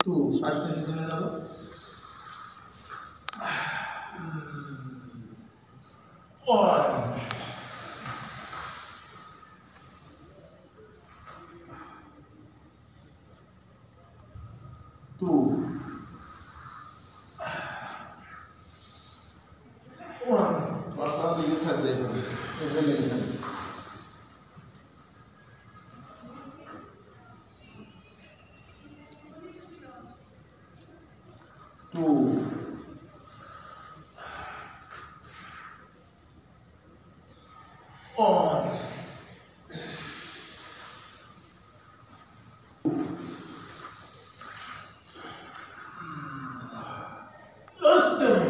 Two শ্বাস নিয়ে পিছনে যাবো। One, two, one. মাথা লেগে থাকবে এইভাবে, এভাবে লেগে থাকবে। Two, one, last time.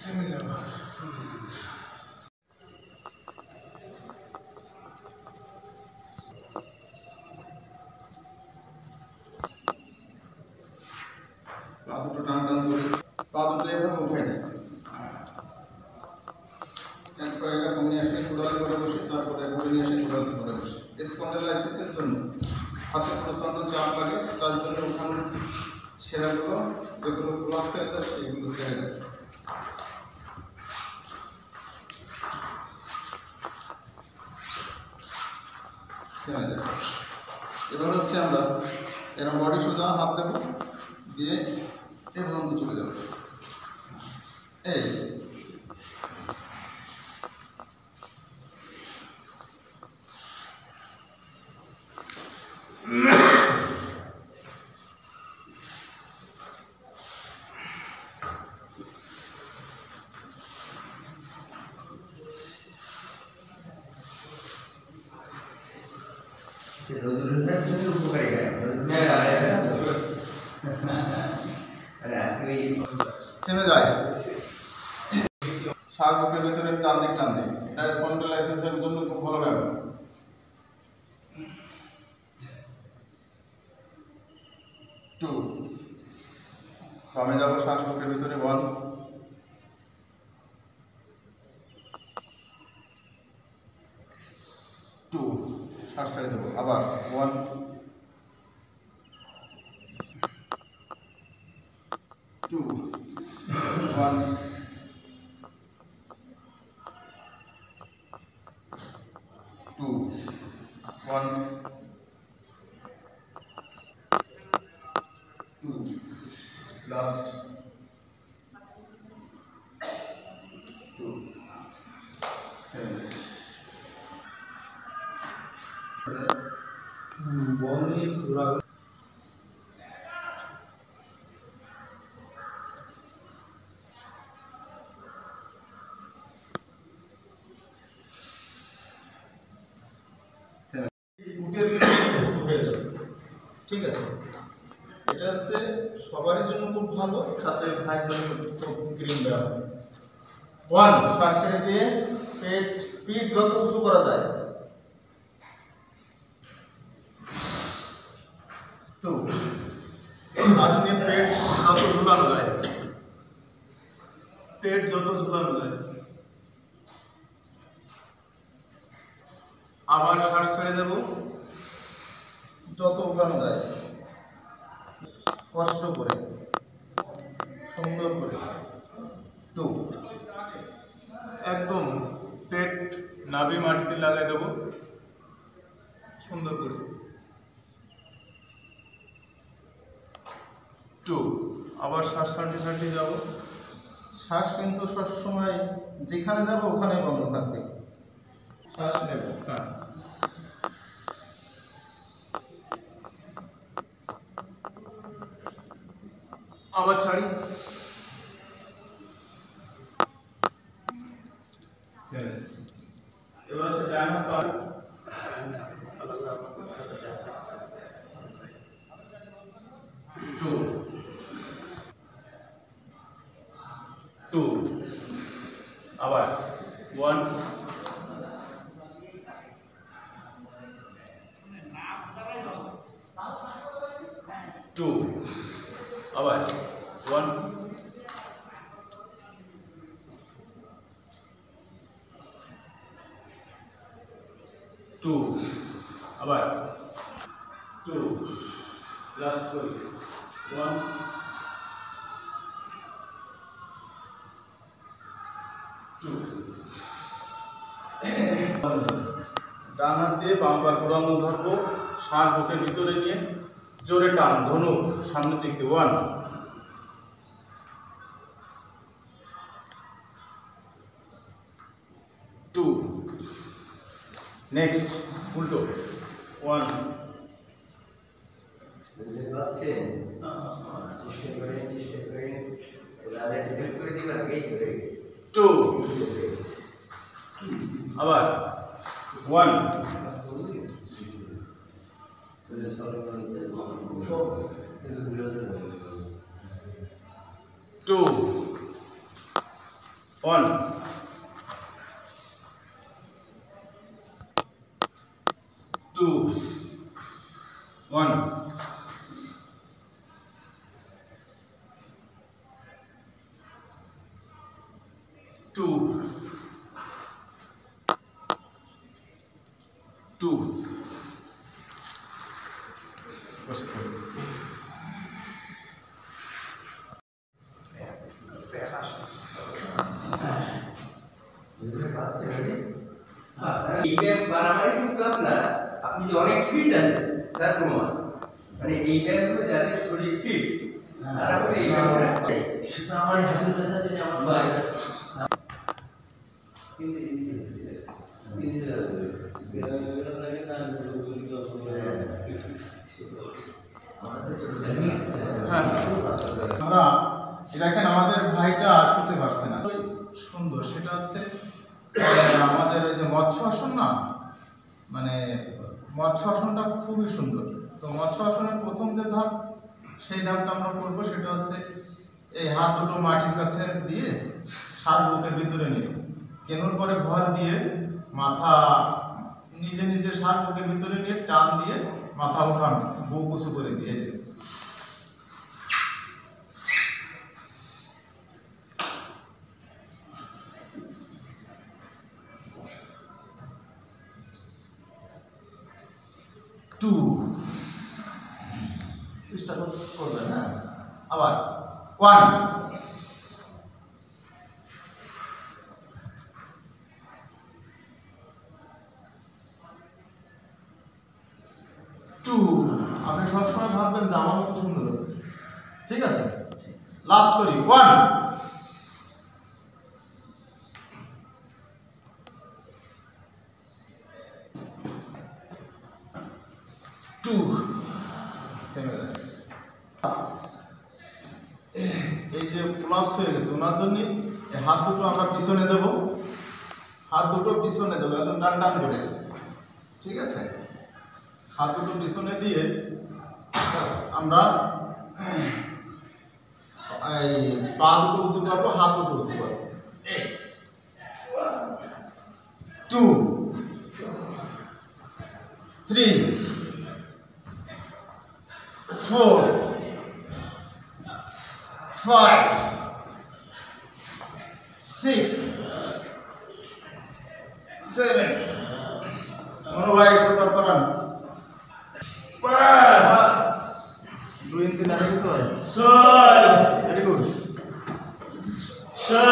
থেমে যাবো। পা দুটো টান টান করে, পা দুটো এভাবে উঠাই দিই। এক পায়েটা কমিয়ে আসে, কোড়ালি করে বসে, তারপরে ঘুরে নিয়ে আসে, কোড়ালি করে বসে। স্পন্ডাইলাইসিসের জন্য হাতে প্রচণ্ড চাপ লাগে, তার জন্য ওখানে ছেঁড়াগুলো যেগুলো ব্লক হয়ে যায় সেগুলো ছেড়ে দেয়। এবার হচ্ছে আমরা এরকম বডি সোজা হাত দেবো, দিয়ে এ পর্যন্ত চলে যাবে। এই থেমে যায়, শ্বাস বুকের ভিতরে টান দিক টান দিক। এটা স্পন্ডাইলাইসিসের জন্য খুব ভালো ব্যায়াম। টু, বামে যাবো, শ্বাস বুকের ভিতরে। ওয়ান, টু, শ্বাস ছেড়ে দেবো। আবার one, two, one, two, one, two, last, two. বল নিয়ে ঘোরা। ঠিক আছে, এটা হচ্ছে সবারই জন্য খুব ভালো, সাথে ভাইয়ের জন্য খুব গ্রিন ব্যায়াম। ওয়ান, শ্বাস ছেড়ে দিয়ে পিঠ যত উঁচু করা যায়। টু, শ্বাস নিয়ে পেট যত ঝুলানো যায়, পেট যত ঝুলানো যায়। আবার শ্বাস ছেড়ে দেব, যত উঠানো যায়, কষ্ট করে, সুন্দর করে। টু, একদম পেট নাভি মাটিতে লাগাই দেব, সুন্দর করে। টু, আবার শ্বাস ছাড়তে ছাড়তে যাব। শ্বাস কিন্তু সবসময় যেখানে যাব ওখানে বন্ধ থাকবে। শ্বাস নেব, হ্যাঁ, আবার ছাড়ি। এবার সে ডায়মন্ড পার। টু, টু, আবার ওয়ান, টু, আবার ওয়ান, 2 আবার 2 লাস্ট করি 1 2 ডান হাত দিয়ে বাম পা ঘোরানো ধরবো, ষাঁড় বুকের ভিতরে নিয়ে জোরে টান, ধনুক সামনের দিকে 1 2 নেক্সট উল্টো 1 2 আবার 1 2 1 2 1 2 2 এই ব্যায়াম বাড়াবাড়ি কিন্তু আপনার আপনি যে অনেক ফিট আছেন তার প্রমাণ। মানে এই ব্যায়ামগুলো যাদের শরীর ফিট তারা করে এই ব্যায়ামটা শুধু আমার হাতের কথা যদি আমার ভাই কিন্তু আমরা দেখেন আমাদের ভাইটা শুতে পারছে না, সুন্দর সেটা হচ্ছে আমাদের ওই যে মৎস্য আসন না, মানে মৎস্য আসনটা খুবই সুন্দর। তো মৎস্য আসনের প্রথম যে ধাপ, সেই ধাপটা আমরা করবো, সেটা হচ্ছে এই হাত দুটো মাটির কাছে দিয়ে ষাঁড় বুকের ভিতরে নিয়ে কেনুর পরে ভর দিয়ে মাথা নিজে নিজে ষাঁড় বুকের ভিতরে নিয়ে টান দিয়ে মাথা উঠানো, বুক উঁচু করে দিয়েছে। চেষ্টা করবেন না, আবার 1 2 আপনি সবসময় ভাববেন যে আমার মতো সুন্দর হচ্ছে, ঠিক আছে? লাস্ট করি 1 2 এই যে কোলাপস হয়ে গেছে, ওনার জন্য হাত দুটো আমরা পিছনে দেবো, হাত দুটো পিছনে দেবো একদম টান টান করে, ঠিক আছে? হাত দুটো পিছনে দিয়ে আমরা এই পা দুটো উঁচু করবো, হাত দুটো উঁচু করবো। 2 3 4 5 6 7 ভাই একটু করান, 2 ইঞ্চি নামে কিছু হয়, ভেরি গুড, 7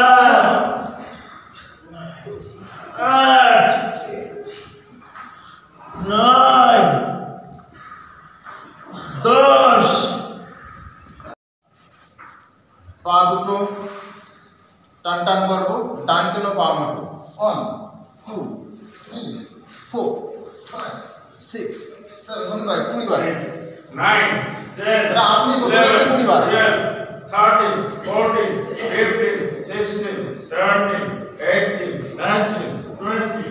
8 9 10 পা দুটো টান টান করবো, ডান কেন পা মারবো, 1 2 3 4 5 6 7 ভাই 20 বার, 9 10 আপনি বলতে 20 বার, 13 14 15 16 17 18 19 20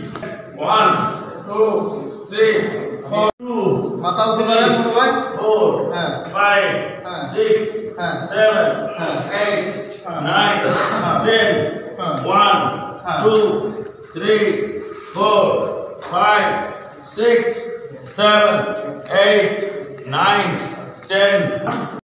1 2 3 4 মাথা উঁচু করেন মনু ভাই, 4 হ্যাঁ 5 হ্যাঁ 6 হ্যাঁ 7 হ্যাঁ 8 9 10 1 2 3 4 5 6 7 8 9 10